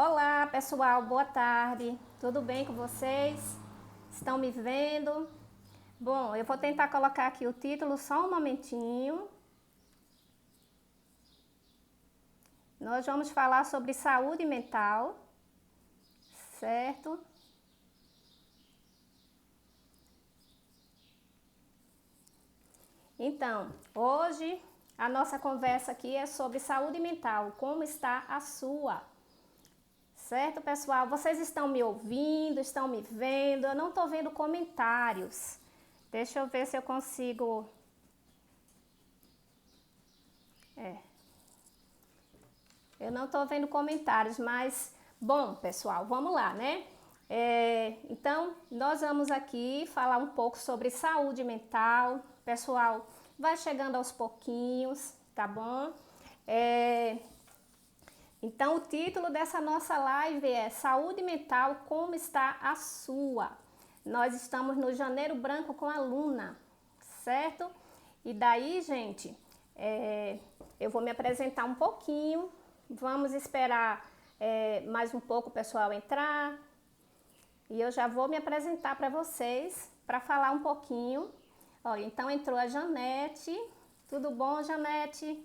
Olá, pessoal, boa tarde. Tudo bem com vocês? Estão me vendo? Bom, eu vou tentar colocar aqui o título só um momentinho. Nós vamos falar sobre saúde mental, certo? Então, hoje a nossa conversa aqui é sobre saúde mental. Como está a sua? Certo, pessoal? Vocês estão me ouvindo, estão me vendo? Eu não estou vendo comentários. Deixa eu ver se eu consigo. Eu não estou vendo comentários, mas bom, pessoal, vamos lá, né? Então, nós vamos aqui falar um pouco sobre saúde mental. Pessoal, vai chegando aos pouquinhos, tá bom? Então, o título dessa nossa live é Saúde Mental, como está a sua? Nós estamos no Janeiro Branco com a Luna, certo? E daí, gente, eu vou me apresentar um pouquinho, vamos esperar mais um pouco o pessoal entrar e eu já vou me apresentar para vocês, para falar um pouquinho. Olha, então entrou a Janete. Tudo bom, Janete?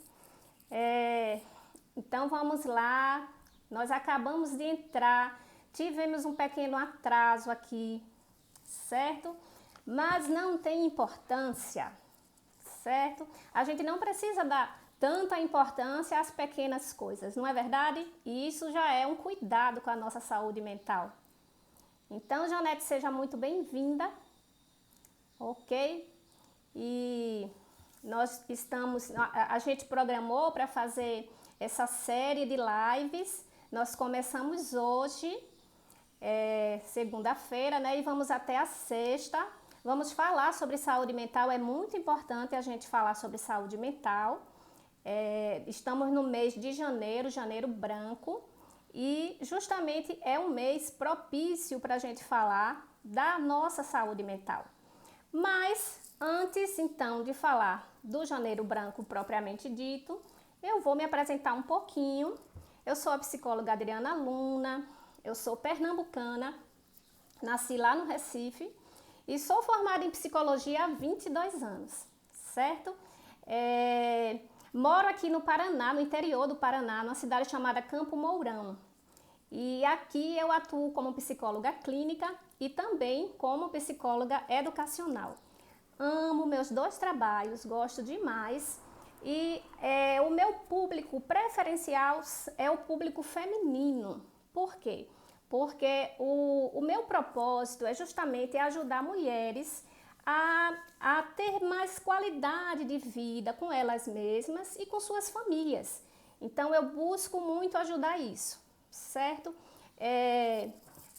Então vamos lá, nós acabamos de entrar, tivemos um pequeno atraso aqui, certo? Mas não tem importância, certo? A gente não precisa dar tanta importância às pequenas coisas, não é verdade? E isso já é um cuidado com a nossa saúde mental. Então, Janete, seja muito bem-vinda, ok? E nós estamos, a gente programou para fazer essa série de lives. Nós começamos hoje, segunda-feira, né? E vamos até a sexta. Vamos falar sobre saúde mental. É muito importante a gente falar sobre saúde mental. Estamos no mês de janeiro, janeiro branco, e justamente é um mês propício para a gente falar da nossa saúde mental. Mas antes então de falar do Janeiro Branco propriamente dito, eu vou me apresentar um pouquinho. Eu sou a psicóloga Adriana Luna, eu sou pernambucana, nasci lá no Recife e sou formada em psicologia há 22 anos, certo? Moro aqui no Paraná, no interior do Paraná, numa cidade chamada Campo Mourão. E aqui eu atuo como psicóloga clínica e também como psicóloga educacional. Amo meus dois trabalhos, gosto demais. E o meu público preferencial é o público feminino. Por quê? Porque o meu propósito é justamente ajudar mulheres a ter mais qualidade de vida com elas mesmas e com suas famílias. Então eu busco muito ajudar isso, certo?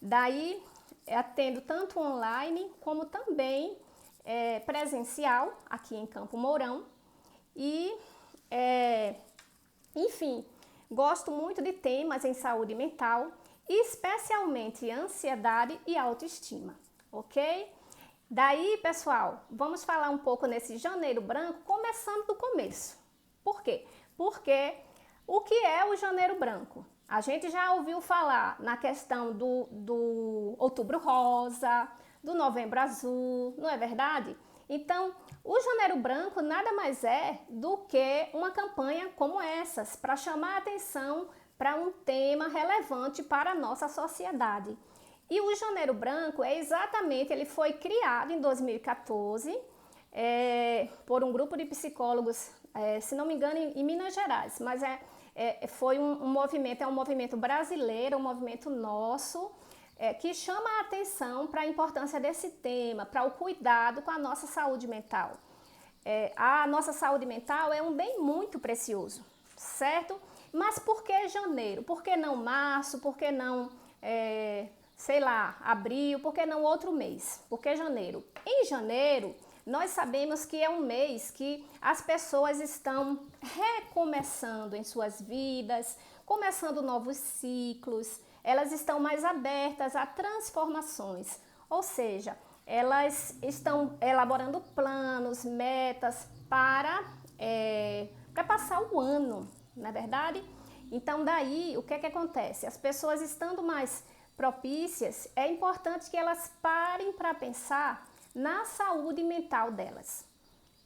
Daí atendo tanto online como também presencial aqui em Campo Mourão e enfim, gosto muito de temas em saúde mental, especialmente ansiedade e autoestima, ok? Daí, pessoal, vamos falar um pouco nesse Janeiro Branco, começando do começo. Por quê? Porque o que é o Janeiro Branco? A gente já ouviu falar na questão do Outubro Rosa, do Novembro Azul, não é verdade? Então, o Janeiro Branco nada mais é do que uma campanha como essas, para chamar a atenção para um tema relevante para a nossa sociedade. E o Janeiro Branco ele foi criado em 2014 por um grupo de psicólogos, se não me engano, em Minas Gerais, mas foi um movimento, é um movimento brasileiro, um movimento nosso, que chama a atenção para a importância desse tema, para o cuidado com a nossa saúde mental. A nossa saúde mental é um bem muito precioso, certo? Mas por que janeiro? Por que não março? Por que não, sei lá, abril? Por que não outro mês? Por que janeiro? Em janeiro, nós sabemos que é um mês que as pessoas estão recomeçando em suas vidas, começando novos ciclos, elas estão mais abertas a transformações, ou seja, elas estão elaborando planos, metas para passar o ano, não é verdade? Então daí, o que é que acontece? As pessoas estando mais propícias, é importante que elas parem para pensar na saúde mental delas,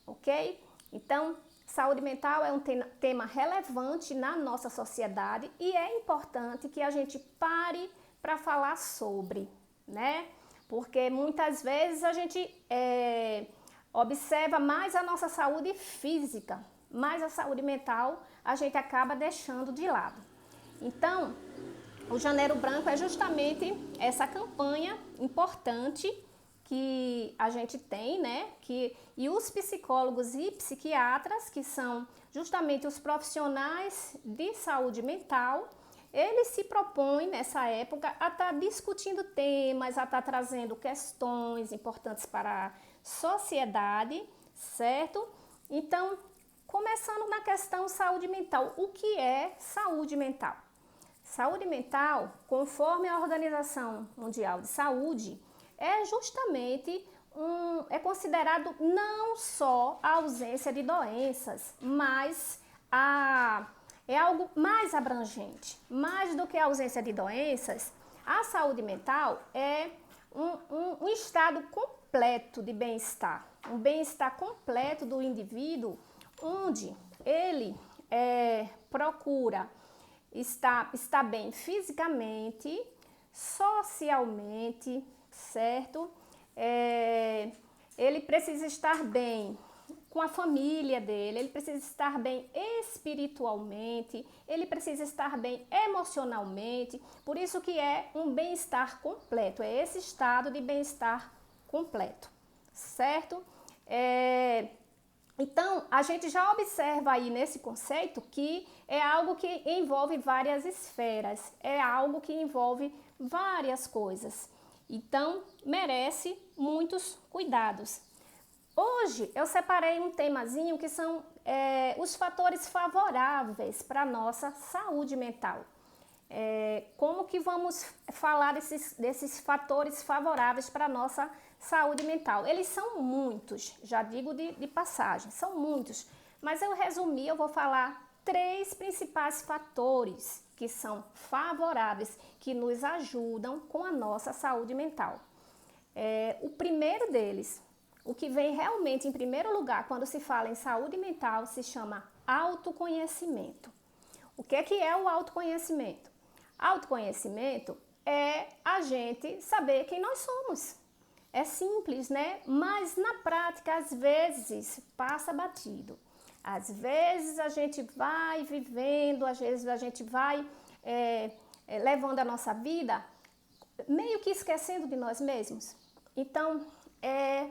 ok? Então, saúde mental é um tema relevante na nossa sociedade e é importante que a gente pare para falar sobre, né? Porque muitas vezes a gente observa mais a nossa saúde física, mas a saúde mental a gente acaba deixando de lado. Então, o Janeiro Branco é justamente essa campanha importante que a gente tem, né? E os psicólogos e psiquiatras, que são justamente os profissionais de saúde mental, eles se propõem nessa época a estar discutindo temas, a estar trazendo questões importantes para a sociedade, certo? Então, começando na questão saúde mental. O que é saúde mental? Saúde mental, conforme a Organização Mundial de Saúde, é justamente é considerado não só a ausência de doenças, mas é algo mais abrangente. Mais do que a ausência de doenças, a saúde mental é um estado completo de bem-estar. Um bem-estar completo do indivíduo, onde ele procura estar bem fisicamente, socialmente, certo? Ele precisa estar bem com a família dele, ele precisa estar bem espiritualmente, ele precisa estar bem emocionalmente, por isso que é um bem-estar completo, é esse estado de bem-estar completo, certo? Então, a gente já observa aí nesse conceito que é algo que envolve várias esferas, é algo que envolve várias coisas. Então, merece muitos cuidados. Hoje, eu separei um temazinho que são os fatores favoráveis para a nossa saúde mental. Como que vamos falar desses fatores favoráveis para a nossa saúde mental? Eles são muitos, já digo de passagem, são muitos, mas eu vou falar 3 principais fatores que são favoráveis, que nos ajudam com a nossa saúde mental. O primeiro deles, o que vem realmente em primeiro lugar quando se fala em saúde mental, se chama autoconhecimento. O que é o autoconhecimento? Autoconhecimento é a gente saber quem nós somos. É simples, né? Mas na prática, às vezes, passa batido. Às vezes a gente vai vivendo, às vezes a gente vai levando a nossa vida meio que esquecendo de nós mesmos. Então, é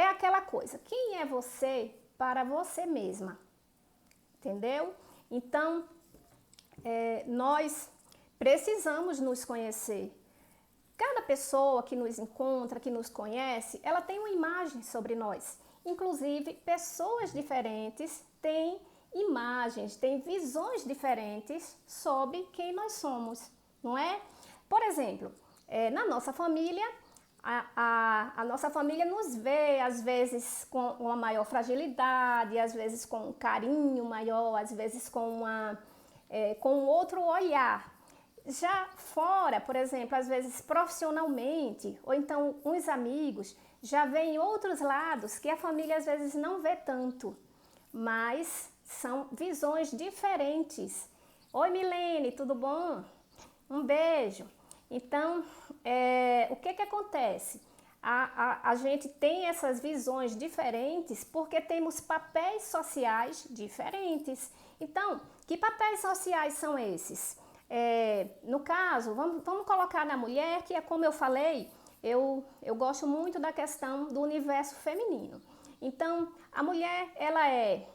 aquela coisa, quem é você para você mesma? Entendeu? Então, nós precisamos nos conhecer. Cada pessoa que nos encontra, que nos conhece, ela tem uma imagem sobre nós. Inclusive, pessoas diferentes têm imagens, têm visões diferentes sobre quem nós somos, não é? Por exemplo, na nossa família, a nossa família nos vê, às vezes, com uma maior fragilidade, às vezes com um carinho maior, às vezes com outro olhar. Já fora, por exemplo, às vezes profissionalmente, ou então uns amigos, já vêm outros lados que a família às vezes não vê tanto, mas são visões diferentes. Oi, Milene, tudo bom? Um beijo. Então, o que acontece? A gente tem essas visões diferentes porque temos papéis sociais diferentes. Então, que papéis sociais são esses? No caso, vamos colocar na mulher, que é como eu falei, eu gosto muito da questão do universo feminino. Então, a mulher, ela é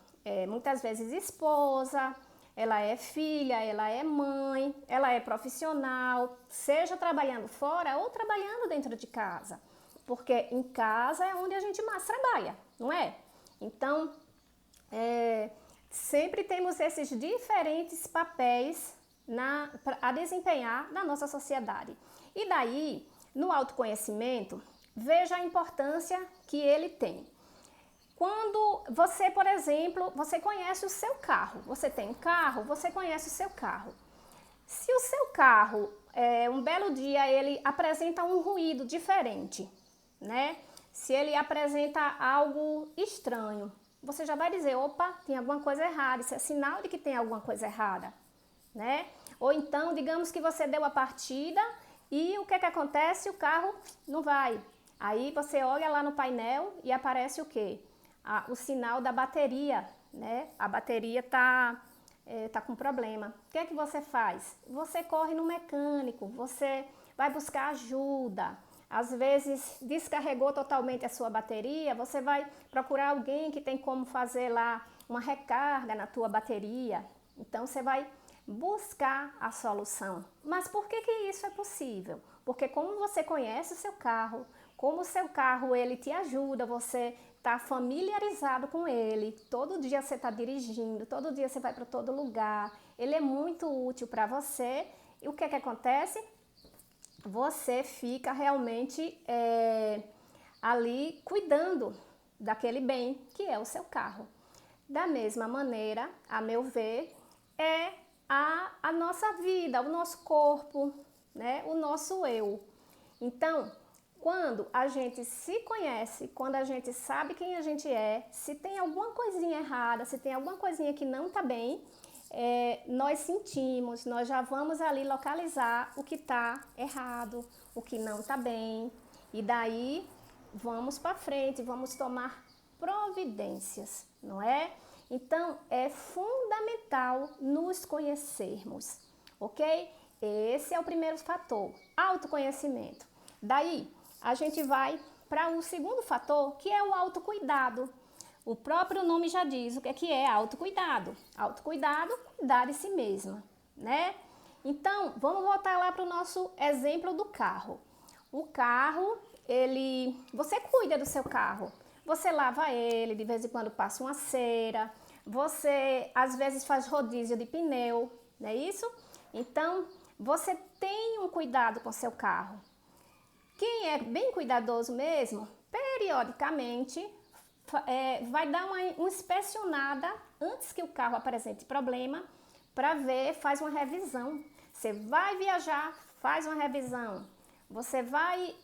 muitas vezes esposa, ela é filha, ela é mãe, ela é profissional, seja trabalhando fora ou trabalhando dentro de casa. Porque em casa é onde a gente mais trabalha, não é? Então, sempre temos esses diferentes papéis a desempenhar na nossa sociedade. E daí, no autoconhecimento, veja a importância que ele tem. Quando você, por exemplo, você conhece o seu carro, você tem um carro, você conhece o seu carro. Se o seu carro, um belo dia, ele apresenta um ruído diferente, né? Se ele apresenta algo estranho, você já vai dizer, opa, tem alguma coisa errada, isso é sinal de que tem alguma coisa errada, né? Ou então, digamos que você deu a partida e o que que acontece? O carro não vai. Aí você olha lá no painel e aparece o quê? O sinal da bateria, né? A bateria tá com problema. O que é que você faz? Você corre no mecânico, você vai buscar ajuda. Às vezes descarregou totalmente a sua bateria, você vai procurar alguém que tem como fazer lá uma recarga na tua bateria. Então você vai buscar a solução. Mas por que que isso é possível? Porque como você conhece o seu carro, como o seu carro ele te ajuda, você está familiarizado com ele, todo dia você está dirigindo, todo dia você vai para todo lugar, ele é muito útil para você. E o que que acontece? Você fica realmente ali cuidando daquele bem que é o seu carro. Da mesma maneira, a meu ver, é a nossa vida, o nosso corpo, né? O nosso eu. Então, quando a gente se conhece, quando a gente sabe quem a gente é, se tem alguma coisinha errada, se tem alguma coisinha que não está bem, nós sentimos, nós já vamos ali localizar o que está errado, o que não está bem, e daí vamos para frente, vamos tomar providências, não é? Então, é fundamental nos conhecermos, ok? Esse é o primeiro fator, autoconhecimento. Daí, a gente vai para o segundo fator, que é o autocuidado. O próprio nome já diz o que é autocuidado. Autocuidado, cuidar de si mesma, né? Então, vamos voltar lá para o nosso exemplo do carro. O carro, você cuida do seu carro. Você lava ele, de vez em quando passa uma cera. Você, às vezes, faz rodízio de pneu, não é isso? Então, você tem um cuidado com seu carro. Quem é bem cuidadoso mesmo, periodicamente, vai dar uma inspecionada antes que o carro apresente problema, para ver, faz uma revisão. Você vai viajar, faz uma revisão. Você vai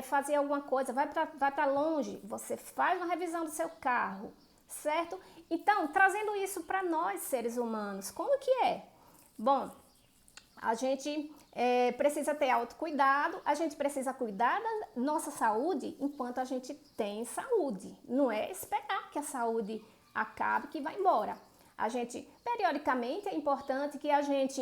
fazer alguma coisa, vai para longe, você faz uma revisão do seu carro, certo? Então, trazendo isso para nós, seres humanos, como que é? Bom, a gente precisa ter autocuidado, a gente precisa cuidar da nossa saúde enquanto a gente tem saúde. Não é esperar que a saúde acabe que vai embora. A gente, periodicamente, é importante que a gente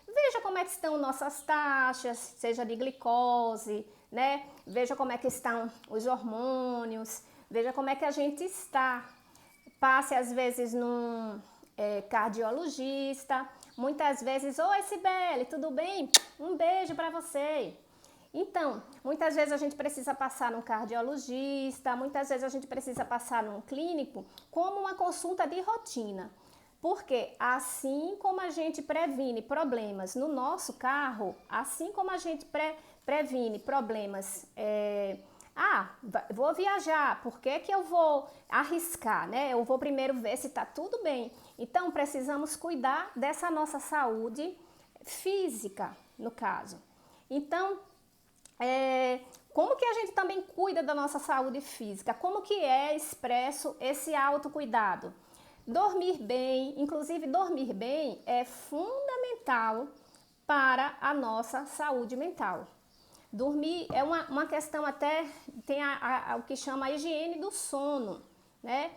veja como é que estão nossas taxas, seja de glicose, né? Veja como é que estão os hormônios, veja como é que a gente está. Passe, às vezes, num cardiologista. Muitas vezes, oi Cibele, tudo bem? Um beijo para você. Então, muitas vezes a gente precisa passar num cardiologista, muitas vezes a gente precisa passar num clínico como uma consulta de rotina. Porque assim como a gente previne problemas no nosso carro, assim como a gente previne problemas, vou viajar, por que que eu vou arriscar, né? Eu vou primeiro ver se está tudo bem. Então, precisamos cuidar dessa nossa saúde física, no caso. Então, como que a gente também cuida da nossa saúde física? Como que é expresso esse autocuidado? Dormir bem, inclusive dormir bem é fundamental para a nossa saúde mental. Dormir é uma questão até, tem o que chama a higiene do sono, né?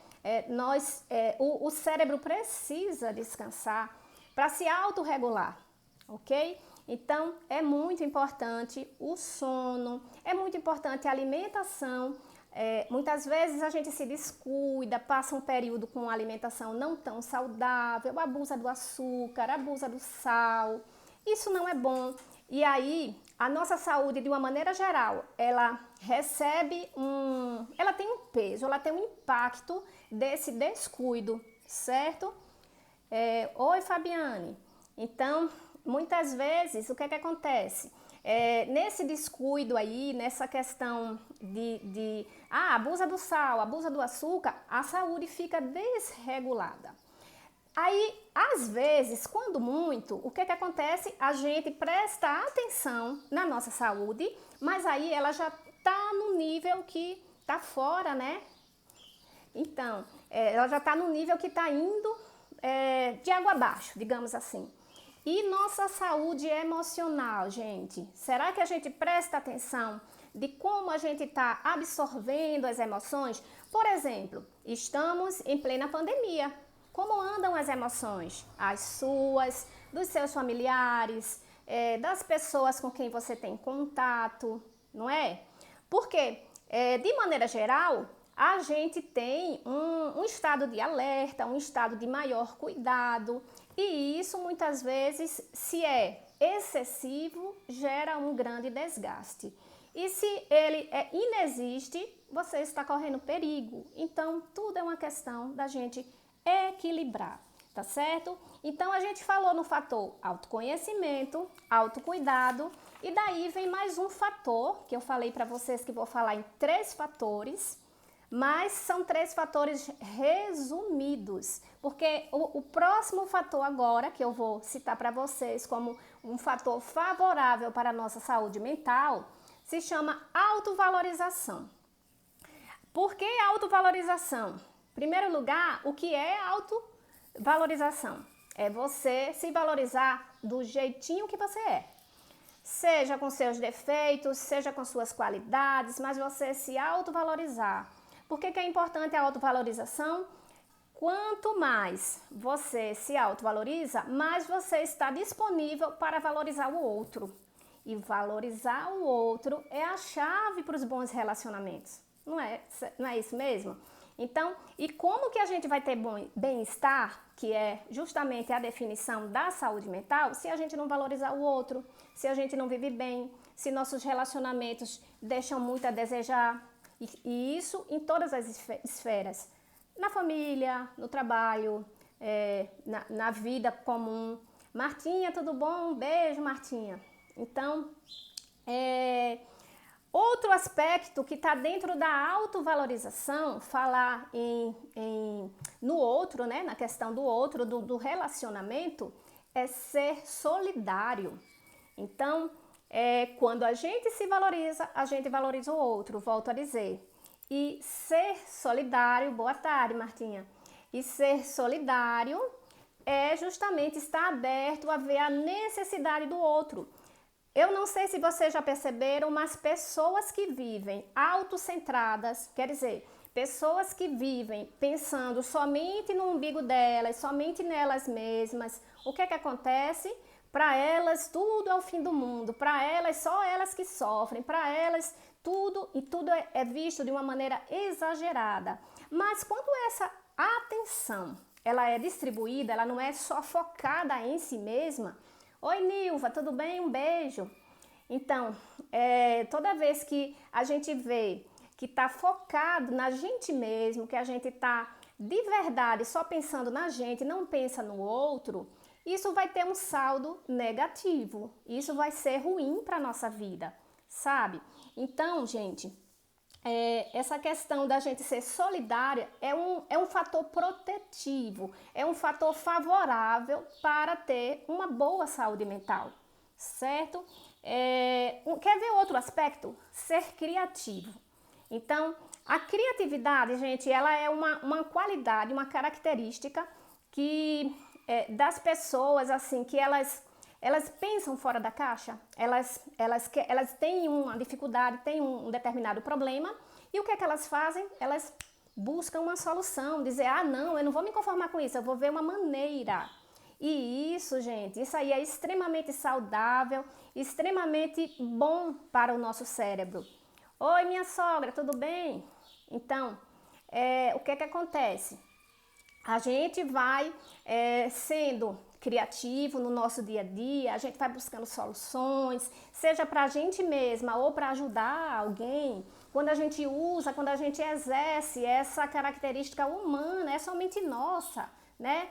O cérebro precisa descansar para se autorregular, ok? Então, é muito importante o sono, é muito importante a alimentação. Muitas vezes a gente se descuida, passa um período com uma alimentação não tão saudável, abusa do açúcar, abusa do sal. Isso não é bom. E aí, a nossa saúde, de uma maneira geral, ela tem um peso, ela tem um impacto desse descuido, certo? Oi, Fabiane. Então, muitas vezes, o que é que acontece? nesse descuido aí, nessa questão abusa do sal, abusa do açúcar, a saúde fica desregulada. Aí, às vezes, quando muito, o que acontece? A gente presta atenção na nossa saúde, mas aí ela já está no nível que está fora, né? Então, ela já está no nível que está indo de água abaixo, digamos assim. E nossa saúde emocional, gente? Será que a gente presta atenção de como a gente está absorvendo as emoções? Por exemplo, estamos em plena pandemia. Como andam as emoções? As suas, dos seus familiares, das pessoas com quem você tem contato, não é? Porque, de maneira geral, a gente tem um estado de alerta, um estado de maior cuidado, e isso muitas vezes, se é excessivo, gera um grande desgaste. E se ele inexiste, você está correndo perigo. Então, tudo é uma questão da gente equilibrar, tá certo? Então, a gente falou no fator autoconhecimento, autocuidado, e daí vem mais um fator, que eu falei para vocês que vou falar em 3 fatores, mas são 3 fatores resumidos, porque o próximo fator agora, que eu vou citar para vocês como um fator favorável para a nossa saúde mental, se chama autovalorização. Por que autovalorização? Em primeiro lugar, o que é autovalorização? É você se valorizar do jeitinho que você é. Seja com seus defeitos, seja com suas qualidades, mas você se autovalorizar. Por que é importante a autovalorização? Quanto mais você se autovaloriza, mais você está disponível para valorizar o outro. E valorizar o outro é a chave para os bons relacionamentos. Não é isso mesmo? Então, e como que a gente vai ter bem-estar, que é justamente a definição da saúde mental, se a gente não valorizar o outro, se a gente não vive bem, se nossos relacionamentos deixam muito a desejar, e isso em todas as esferas, na família, no trabalho, na vida comum. Martinha, tudo bom? Um beijo, Martinha. Então, outro aspecto que está dentro da autovalorização, falar no outro, né, na questão do outro, do relacionamento, é ser solidário. Então, quando a gente se valoriza, a gente valoriza o outro, volto a dizer. E ser solidário, boa tarde, Martinha. E ser solidário é justamente estar aberto a ver a necessidade do outro. Eu não sei se vocês já perceberam, mas pessoas que vivem autocentradas, quer dizer, pessoas que vivem pensando somente no umbigo delas, somente nelas mesmas, o que acontece? Para elas tudo é o fim do mundo, para elas só elas que sofrem, para elas tudo é visto de uma maneira exagerada. Mas quando essa atenção ela é distribuída, ela não é só focada em si mesma. Oi, Nilva, tudo bem? Um beijo. Então, toda vez que a gente vê que está focado na gente mesmo, que a gente está de verdade só pensando na gente, não pensa no outro, isso vai ter um saldo negativo. Isso vai ser ruim para a nossa vida, sabe? Então, gente, essa questão da gente ser solidária é um fator protetivo, é um fator favorável para ter uma boa saúde mental, certo? Quer ver outro aspecto? Ser criativo. Então, a criatividade, gente, ela é uma qualidade, uma característica que das pessoas, assim, que elas pensam fora da caixa, elas têm uma dificuldade, têm um determinado problema, e o que é que elas fazem? Elas buscam uma solução, dizer, não, eu não vou me conformar com isso, eu vou ver uma maneira. E isso, gente, isso aí é extremamente saudável, extremamente bom para o nosso cérebro. Oi, minha sogra, tudo bem? Então, o que é que acontece? A gente vai sendo criativo no nosso dia a dia, a gente vai buscando soluções, seja para a gente mesma ou para ajudar alguém. Quando a gente usa, quando a gente exerce essa característica humana, é somente nossa, né?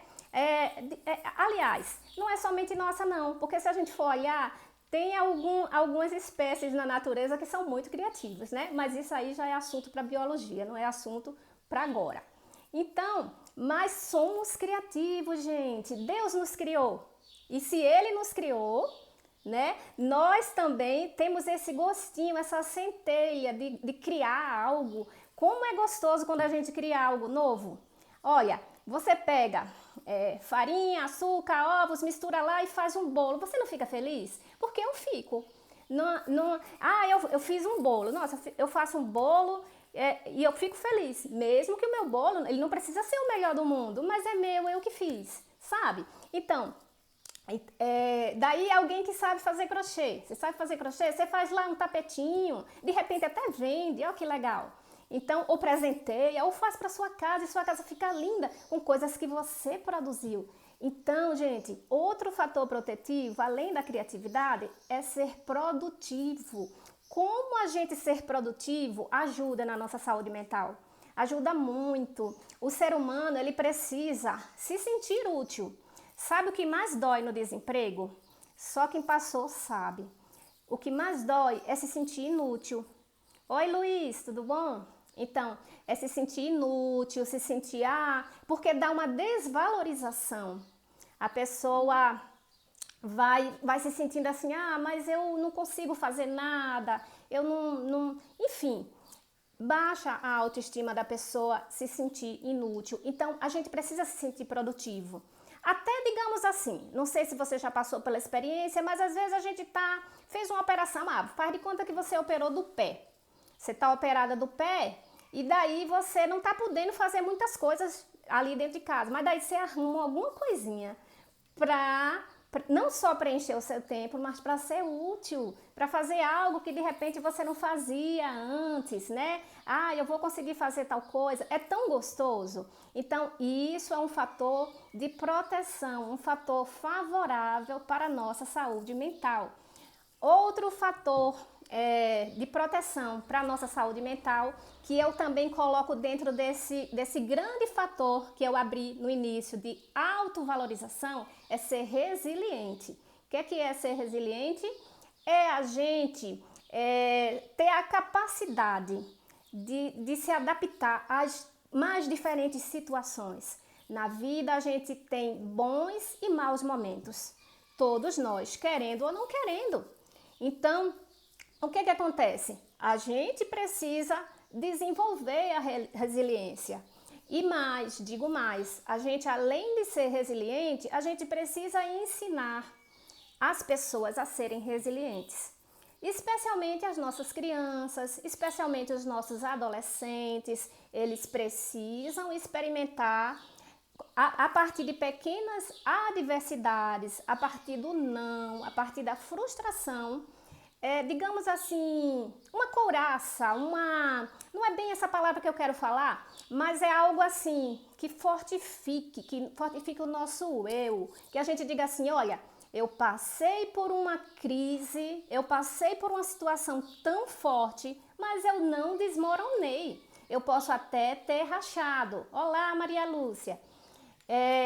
Aliás, não é somente nossa não, porque se a gente for olhar, Tem algumas espécies na natureza que são muito criativas, né? Mas isso aí já é assunto para biologia, não é assunto para agora. Então, mas somos criativos, gente. Deus nos criou. E se Ele nos criou, né? Nós também temos esse gostinho, essa centelha de criar algo. Como é gostoso quando a gente cria algo novo. Olha, você pega farinha, açúcar, ovos, mistura lá e faz um bolo. Você não fica feliz? Porque eu fico. Eu fiz um bolo. Nossa, eu faço um bolo e eu fico feliz. Mesmo que o meu bolo, ele não precisa ser o melhor do mundo, mas é meu, eu que fiz, sabe? Então, daí alguém que sabe fazer crochê. Você sabe fazer crochê? Você faz lá um tapetinho, de repente até vende, olha que legal. Então, ou presenteia, ou faz para sua casa e sua casa fica linda com coisas que você produziu. Então, gente, outro fator protetivo, além da criatividade, é ser produtivo. Como a gente ser produtivo ajuda na nossa saúde mental? Ajuda muito. O ser humano, ele precisa se sentir útil. Sabe o que mais dói no desemprego? Só quem passou sabe. O que mais dói é se sentir inútil. Oi, Luiz, tudo bom? Então, é se sentir inútil, se sentir, porque dá uma desvalorização. A pessoa vai se sentindo assim, mas eu não consigo fazer nada, eu não... Enfim, baixa a autoestima da pessoa, se sentir inútil. Então, a gente precisa se sentir produtivo. Até, digamos assim, não sei se você já passou pela experiência, mas às vezes a gente fez uma operação, faz de conta que você operou do pé. Você está operada do pé e daí você não está podendo fazer muitas coisas ali dentro de casa, mas daí você arruma alguma coisinha para não só preencher o seu tempo, mas para ser útil, para fazer algo que de repente você não fazia antes, né? Eu vou conseguir fazer tal coisa, é tão gostoso. Então, isso é um fator de proteção, um fator favorável para a nossa saúde mental. Outro fator de proteção para a nossa saúde mental, que eu também coloco dentro desse grande fator que eu abri no início de autovalorização, é ser resiliente. O que é ser resiliente? É a gente ter a capacidade de se adaptar às mais diferentes situações. Na vida a gente tem bons e maus momentos. Todos nós, querendo ou não querendo. Então, o que acontece? A gente precisa desenvolver a resiliência. E mais, digo mais, a gente além de ser resiliente, a gente precisa ensinar as pessoas a serem resilientes. Especialmente as nossas crianças, especialmente os nossos adolescentes, eles precisam experimentar a partir de pequenas adversidades, a partir do não, a partir da frustração, digamos assim, uma couraça, não é bem essa palavra que eu quero falar, mas é algo assim, que fortifique o nosso eu, que a gente diga assim, olha, eu passei por uma crise, eu passei por uma situação tão forte, mas eu não desmoronei. Eu posso até ter rachado. Olá, Maria Lúcia.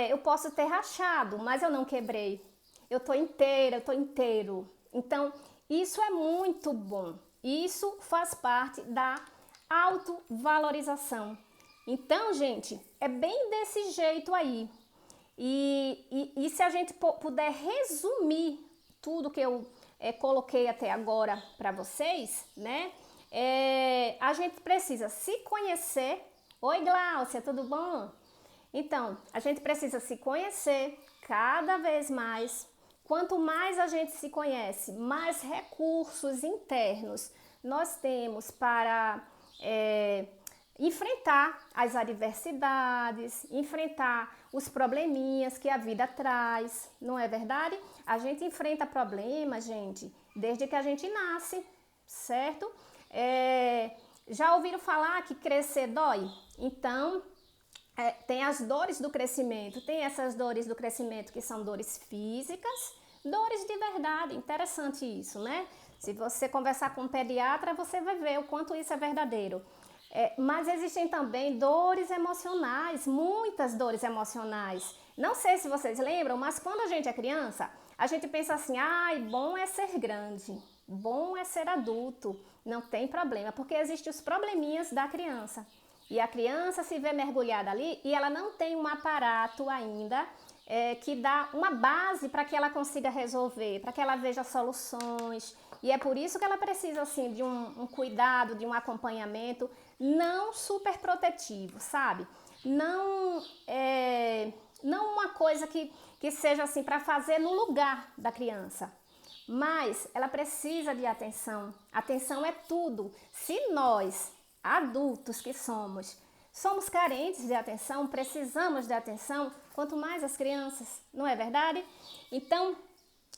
Eu posso ter rachado, mas eu não quebrei. Eu tô inteira, eu tô inteiro. Então, isso é muito bom. Isso faz parte da autovalorização. Então, gente, é bem desse jeito aí. E se a gente puder resumir tudo que eu coloquei até agora para vocês, né? A gente precisa se conhecer. Oi, Gláucia, tudo bom? Então, a gente precisa se conhecer cada vez mais. Quanto mais a gente se conhece, mais recursos internos nós temos para enfrentar as adversidades, enfrentar os probleminhas que a vida traz, não é verdade? A gente enfrenta problemas, gente, desde que a gente nasce, certo? Já ouviram falar que crescer dói? Então, tem as dores do crescimento, tem essas dores do crescimento que são dores físicas, dores de verdade, interessante isso, né? Se você conversar com um pediatra, você vai ver o quanto isso é verdadeiro. Mas existem também dores emocionais, muitas dores emocionais. Não sei se vocês lembram, mas quando a gente é criança, A gente pensa assim, ai, bom é ser grande, bom é ser adulto, não tem problema, porque existem os probleminhas da criança. E a criança se vê mergulhada ali e ela não tem um aparato ainda que dá uma base para que ela consiga resolver, para que ela veja soluções. E é por isso que ela precisa assim de um cuidado, de um acompanhamento não super protetivo, sabe? Não não uma coisa que seja assim para fazer no lugar da criança. Mas ela precisa de atenção. Atenção é tudo. Se nós, adultos que somos carentes de atenção, precisamos de atenção, quanto mais as crianças, não é verdade? Então,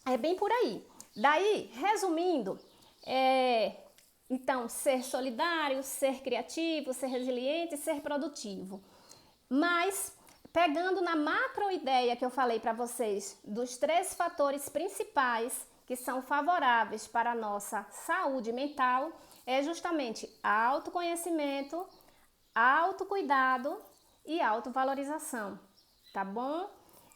é bem por aí. Daí, resumindo, então, ser solidário, ser criativo, ser resiliente, ser produtivo. Mas, pegando na macro ideia que eu falei para vocês, dos 3 fatores principais que são favoráveis para a nossa saúde mental, é justamente autoconhecimento, autocuidado e autovalorização, tá bom?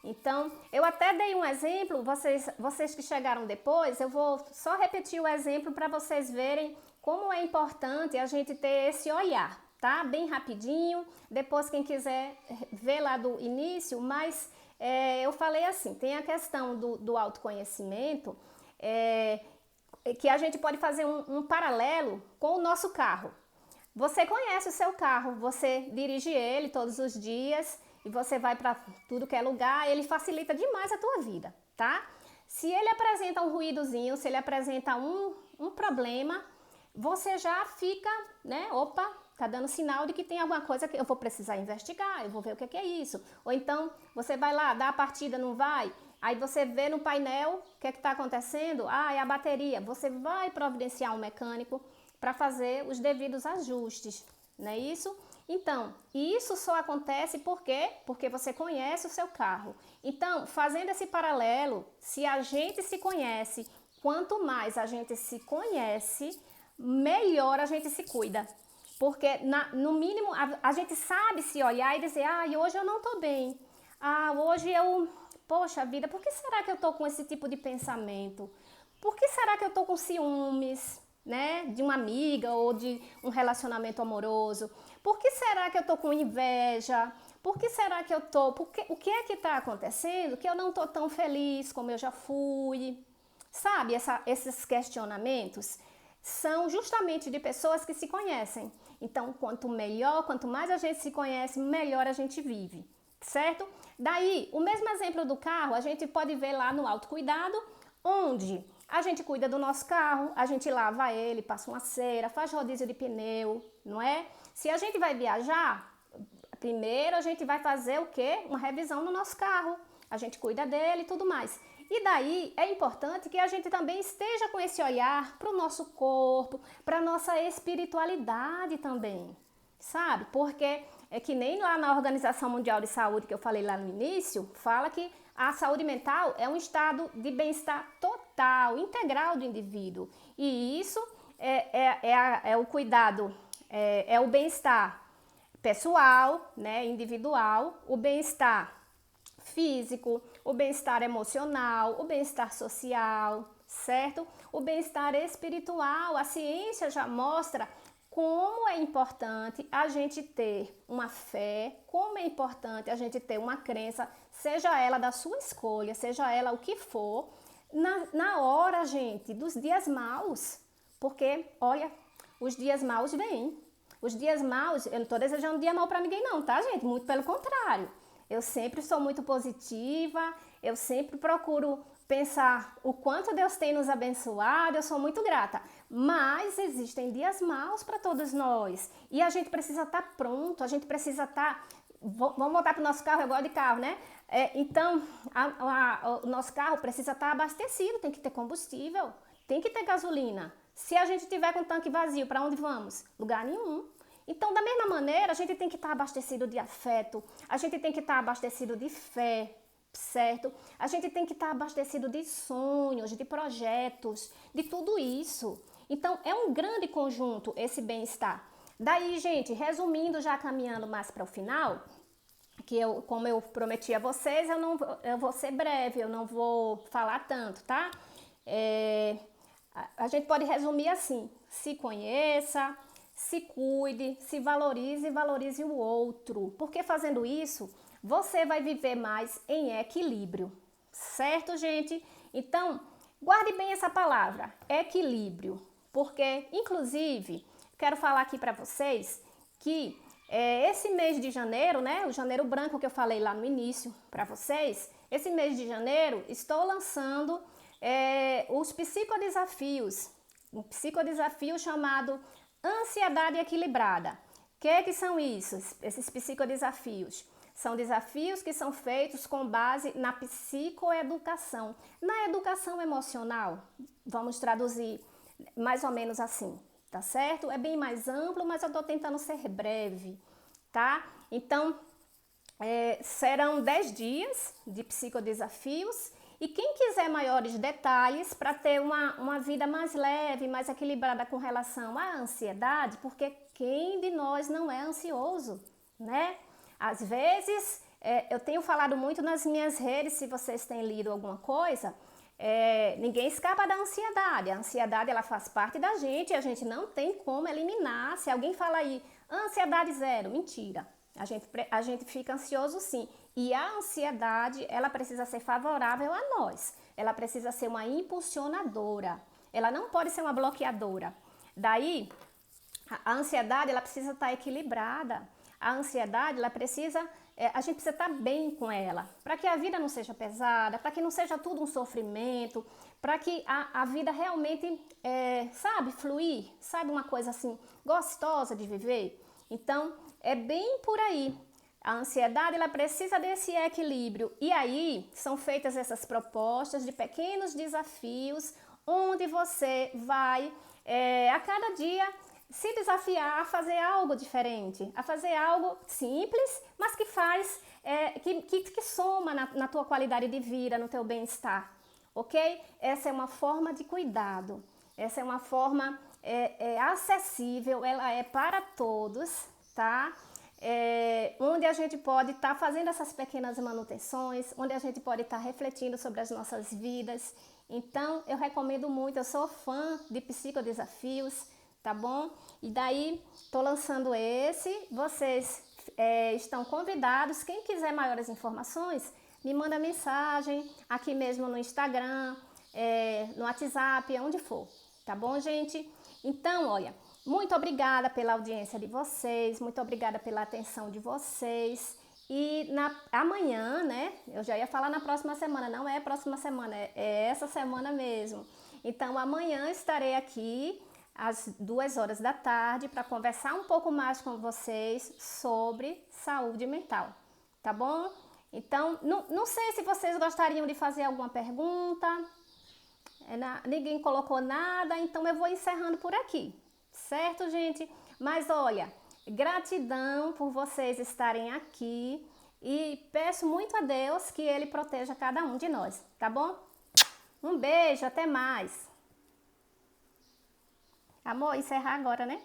Então, eu até dei um exemplo, vocês que chegaram depois, eu vou só repetir o exemplo para vocês verem como é importante a gente ter esse olhar, tá? Bem rapidinho, depois quem quiser ver lá do início, mas eu falei assim, tem a questão do autoconhecimento, que a gente pode fazer um paralelo com o nosso carro. Você conhece o seu carro, você dirige ele todos os dias e você vai para tudo que é lugar, ele facilita demais a tua vida, tá? Se ele apresenta um ruídozinho, se ele apresenta um problema, você já fica, né? Opa, tá dando sinal de que tem alguma coisa que eu vou precisar investigar, eu vou ver o que é isso. Ou então, você vai lá, dá a partida, não vai? Aí você vê no painel o que é que tá acontecendo, é a bateria. Você vai providenciar um mecânico para fazer os devidos ajustes, não é isso? Então, isso só acontece por quê? Porque você conhece o seu carro. Então, fazendo esse paralelo, se a gente se conhece, quanto mais a gente se conhece, melhor a gente se cuida. Porque, no mínimo, a gente sabe se olhar e dizer, hoje eu não tô bem. Hoje poxa vida, por que será que eu tô com esse tipo de pensamento? Por que será que eu tô com ciúmes? Né, de uma amiga ou de um relacionamento amoroso? Por que será que eu tô com inveja? Por que será que eu tô? O que é que tá acontecendo que eu não tô tão feliz como eu já fui? Sabe, esses questionamentos são justamente de pessoas que se conhecem. Então, quanto mais a gente se conhece, melhor a gente vive, certo? Daí, o mesmo exemplo do carro, a gente pode ver lá no autocuidado, onde a gente cuida do nosso carro, a gente lava ele, passa uma cera, faz rodízio de pneu, não é? Se a gente vai viajar, primeiro a gente vai fazer o quê? Uma revisão no nosso carro. A gente cuida dele e tudo mais. E daí é importante que a gente também esteja com esse olhar para o nosso corpo, para a nossa espiritualidade também, sabe? Porque é que nem lá na Organização Mundial de Saúde, que eu falei lá no início, fala que a saúde mental é um estado de bem-estar total, integral do indivíduo. E isso é o cuidado, é o bem-estar pessoal, né, individual, o bem-estar físico, o bem-estar emocional, o bem-estar social, certo? O bem-estar espiritual. A ciência já mostra como é importante a gente ter uma fé, como é importante a gente ter uma crença, seja ela da sua escolha, seja ela o que for, na hora, gente, dos dias maus. Porque, olha, os dias maus vêm. Os dias maus, eu não estou desejando dia mau para ninguém não, tá, gente? Muito pelo contrário. Eu sempre sou muito positiva, eu sempre procuro pensar o quanto Deus tem nos abençoado, eu sou muito grata. Mas existem dias maus para todos nós. E a gente precisa estar pronto, a gente precisa estar... Vamos voltar para o nosso carro, eu gosto de carro, né? Então, o nosso carro precisa estar abastecido, tem que ter combustível, tem que ter gasolina. Se a gente tiver com o tanque vazio, para onde vamos? Lugar nenhum. Então, da mesma maneira, a gente tem que estar abastecido de afeto, a gente tem que estar abastecido de fé, certo? A gente tem que estar abastecido de sonhos, de projetos, de tudo isso. Então, é um grande conjunto esse bem-estar. Daí, gente, resumindo, já caminhando mais para o final, como eu prometi a vocês, eu vou ser breve, eu não vou falar tanto, tá? A gente pode resumir assim: se conheça, se cuide, se valorize e valorize o outro. Porque fazendo isso, você vai viver mais em equilíbrio, certo, gente? Então, guarde bem essa palavra, equilíbrio, porque, inclusive, quero falar aqui para vocês que esse mês de janeiro, né, o janeiro branco que eu falei lá no início para vocês, esse mês de janeiro estou lançando os psicodesafios, um psicodesafio chamado Ansiedade Equilibrada. O que são isso? Esses psicodesafios? São desafios que são feitos com base na psicoeducação, na educação emocional. Vamos traduzir mais ou menos assim, tá certo? É bem mais amplo, mas eu tô tentando ser breve, tá? Então, serão 10 dias de psicodesafios e quem quiser maiores detalhes para ter uma vida mais leve, mais equilibrada com relação à ansiedade, porque quem de nós não é ansioso, né? Às vezes, eu tenho falado muito nas minhas redes, se vocês têm lido alguma coisa, ninguém escapa da ansiedade. A ansiedade, ela faz parte da gente e a gente não tem como eliminar. Se alguém fala aí, ansiedade zero, mentira. A gente fica ansioso sim. E a ansiedade, ela precisa ser favorável a nós. Ela precisa ser uma impulsionadora. Ela não pode ser uma bloqueadora. Daí, a ansiedade, ela precisa estar equilibrada. A ansiedade, ela precisa, a gente precisa estar bem com ela, para que a vida não seja pesada, para que não seja tudo um sofrimento, para que a vida realmente, sabe, fluir, sabe, uma coisa assim, gostosa de viver. Então, é bem por aí. A ansiedade, ela precisa desse equilíbrio. E aí, são feitas essas propostas de pequenos desafios, onde você vai, a cada dia, se desafiar a fazer algo diferente, a fazer algo simples, mas que faz, que soma na tua qualidade de vida, no teu bem-estar, ok? Essa é uma forma de cuidado, essa é uma forma acessível, ela é para todos, tá? Onde a gente pode estar fazendo essas pequenas manutenções, onde a gente pode estar refletindo sobre as nossas vidas. Então, eu recomendo muito, eu sou fã de psicodesafios, tá bom? E daí, tô lançando esse, vocês estão convidados, quem quiser maiores informações, me manda mensagem aqui mesmo no Instagram, no WhatsApp, onde for, tá bom, gente? Então, olha, muito obrigada pela audiência de vocês, muito obrigada pela atenção de vocês. E amanhã, né, eu já ia falar na próxima semana, não é próxima semana, é essa semana mesmo. Então, amanhã estarei aqui às 2 horas da tarde para conversar um pouco mais com vocês sobre saúde mental, tá bom? Então, não sei se vocês gostariam de fazer alguma pergunta, ninguém colocou nada, então eu vou encerrando por aqui, certo, gente? Mas olha, gratidão por vocês estarem aqui e peço muito a Deus que Ele proteja cada um de nós, tá bom? Um beijo, até mais! Amor, encerrar agora, né?